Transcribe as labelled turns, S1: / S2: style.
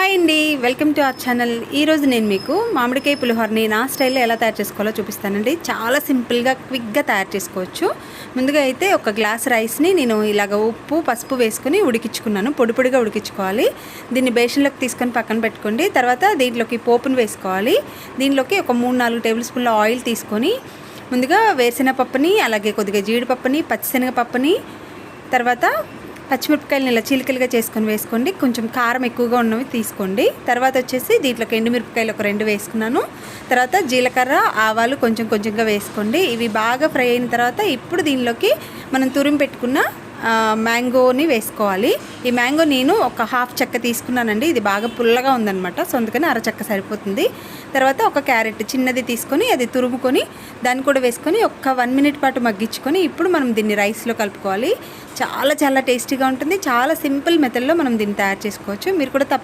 S1: Hi అండి, welcome to our channel. ఈరోజు నేను మీకు మామిడికాయ పులిహోరని నా స్టైల్లో ఎలా తయారు చేసుకోవాలో చూపిస్తానండి. చాలా సింపుల్గా క్విక్గా తయారు చేసుకోవచ్చు. ముందుగా అయితే ఒక గ్లాస్ రైస్ని నేను ఇలాగ ఉప్పు పసుపు వేసుకొని ఉడికించుకున్నాను. పొడి పొడిగా ఉడికించుకోవాలి. దీన్ని బేషన్లోకి తీసుకొని పక్కన పెట్టుకోండి. తర్వాత దీంట్లోకి పోపును వేసుకోవాలి. దీంట్లోకి ఒక 3-4 టేబుల్ స్పూన్ల ఆయిల్ తీసుకొని ముందుగా వేరుశనగపప్పుని, అలాగే కొద్దిగా జీడిపప్పుని, పచ్చిశనగపప్పుని, తర్వాత పచ్చిమిరపకాయలను ఇలా చీలికలుగా చేసుకొని వేసుకోండి. కొంచెం కారం ఎక్కువగా ఉన్నవి తీసుకోండి. తర్వాత వచ్చేసి దీంట్లోకి ఎండుమిరపకాయలు ఒక 2 వేసుకున్నాను. తర్వాత జీలకర్ర, ఆవాలు కొంచెం కొంచెంగా వేసుకోండి. ఇవి బాగా ఫ్రై అయిన తర్వాత ఇప్పుడు దీనిలోకి మనం తురిమి పెట్టుకున్న మ్యాంగోని వేసుకోవాలి. ఈ మ్యాంగో నేను ఒక హాఫ్ చెక్క తీసుకున్నానండి. ఇది బాగా పుల్లగా ఉందన్నమాట. సో అందుకని అరచెక్క సరిపోతుంది. తర్వాత ఒక క్యారెట్ చిన్నది తీసుకొని అది తురుముకొని దాన్ని కూడా వేసుకొని ఒక 1 మినిట్ పాటు మగ్గించుకొని ఇప్పుడు మనం దీన్ని రైస్లో కలుపుకోవాలి. చాలా చాలా టేస్టీగా ఉంటుంది. చాలా సింపుల్ మెథడ్లో మనం దీన్ని తయారు చేసుకోవచ్చు. మీరు కూడా